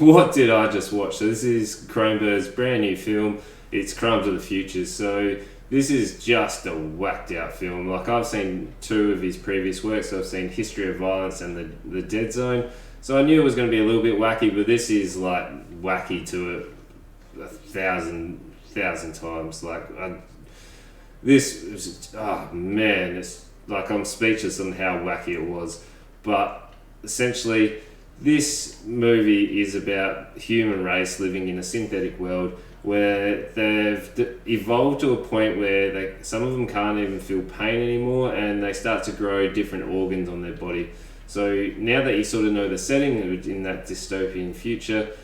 what did I just watch? So this is Cronenberg's brand new film. It's Crimes of the Future. So this is just a whacked out film. Like, I've seen 2 of his previous works. I've seen History of Violence and the Dead Zone. So I knew it was going to be a little bit wacky, but this is like wacky to a thousand times. Like, this was, oh man, it's like I'm speechless on how wacky it was. But essentially, this movie is about human race living in a synthetic world where they've evolved to a point where some of them can't even feel pain anymore, and they start to grow different organs on their body. So now that you sort of know the setting in that dystopian future,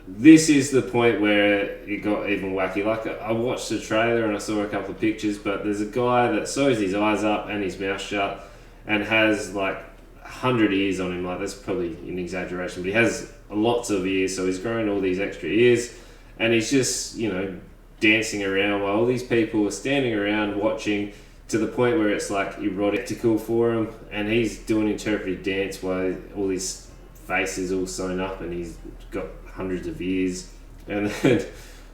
this is the point where it got even wacky. Like, I watched the trailer and I saw a couple of pictures, but there's a guy that sews his eyes up and his mouth shut and has like 100 ears on him. Like, that's probably an exaggeration, but he has lots of ears, so he's grown all these extra ears, and he's just, dancing around while all these people are standing around watching, to the point where it's like erotical for him, and he's doing interpretive dance while all his face is all sewn up and he's got hundreds of ears, and then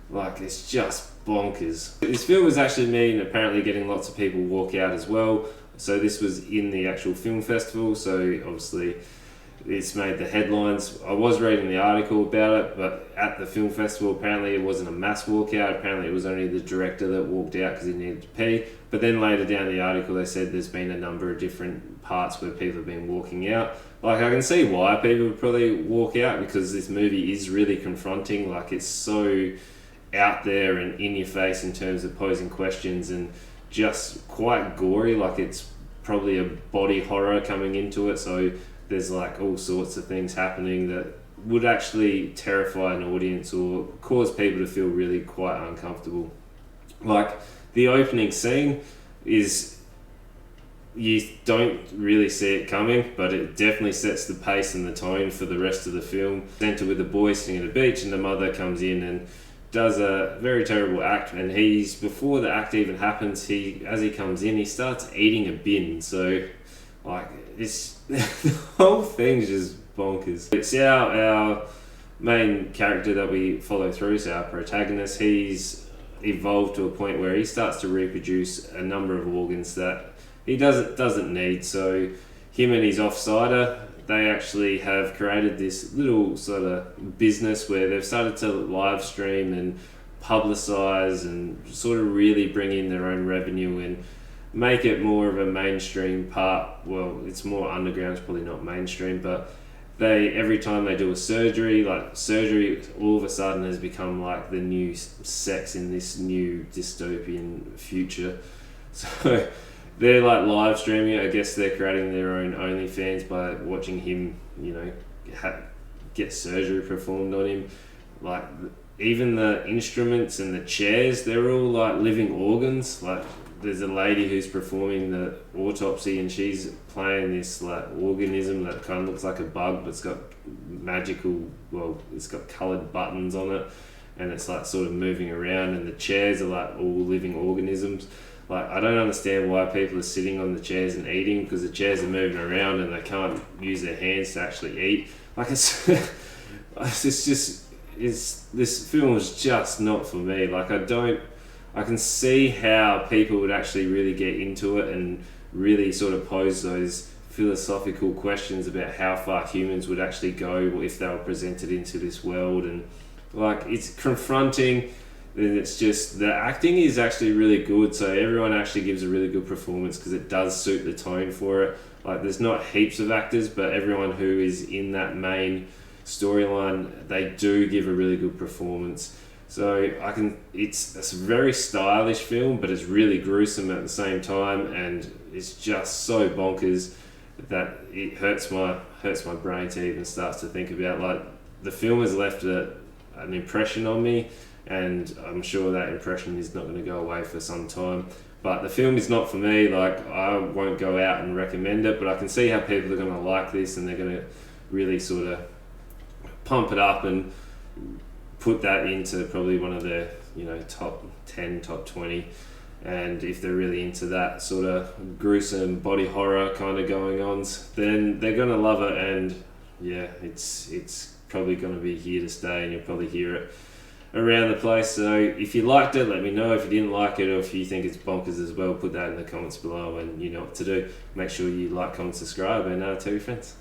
like, it's just bonkers. This film was actually me, and apparently getting lots of people walk out as well. So this was in the actual film festival, so obviously it's made the headlines. I was reading the article about it, but at the film festival, apparently it wasn't a mass walkout. Apparently it was only the director that walked out because he needed to pee. But then later down the article, they said there's been a number of different parts where people have been walking out. Like, I can see why people would probably walk out, because this movie is really confronting. Like, it's so out there and in your face in terms of posing questions, and just quite gory. Like, it's probably a body horror coming into it, so there's like all sorts of things happening that would actually terrify an audience or cause people to feel really quite uncomfortable. Like, the opening scene is, you don't really see it coming, but it definitely sets the pace and the tone for the rest of the film. Enter with the boy sitting at a beach, and the mother comes in and does a very terrible act, and before the act even happens, as he comes in, he starts eating a bin. So like, it's the whole thing's just bonkers. It's our main character that we follow through, so our protagonist. He's evolved to a point where he starts to reproduce a number of organs that he doesn't need. So him and his offsider, they actually have created this little sort of business where they've started to live stream and publicize and sort of really bring in their own revenue and make it more of a mainstream part. Well, it's more underground, it's probably not mainstream, but every time they do a surgery, like, surgery all of a sudden has become like the new sex in this new dystopian future. So they're like live streaming it. I guess they're creating their own OnlyFans by watching him, get surgery performed on him. Like, even the instruments and the chairs, they're all like living organs. Like, there's a lady who's performing the autopsy, and she's playing this like organism that kind of looks like a bug, but it's got it's got coloured buttons on it, and it's like sort of moving around, and the chairs are like all living organisms. Like, I don't understand why people are sitting on the chairs and eating, because the chairs are moving around and they can't use their hands to actually eat. Like, this film is just not for me. Like, I can see how people would actually really get into it and really sort of pose those philosophical questions about how far humans would actually go if they were presented into this world. And like, it's confronting. And it's just, the acting is actually really good, so everyone actually gives a really good performance because it does suit the tone for it. Like, there's not heaps of actors, but everyone who is in that main storyline, they do give a really good performance. So it's a very stylish film, but it's really gruesome at the same time, and it's just so bonkers that it hurts my brain to even start to think about. Like, the film has left an impression on me, and I'm sure that impression is not going to go away for some time. But the film is not for me. Like, I won't go out and recommend it, but I can see how people are going to like this, and they're going to really sort of pump it up and put that into probably one of their, top 10, top 20. And if they're really into that sort of gruesome body horror kind of going ons, then they're going to love it. And yeah, it's probably going to be here to stay, and you'll probably hear it around the place. So if you liked it, let me know. If you didn't like it, or if you think it's bonkers as well, put that in the comments below, and you know what to do. Make sure you like, comment, subscribe, and tell your friends.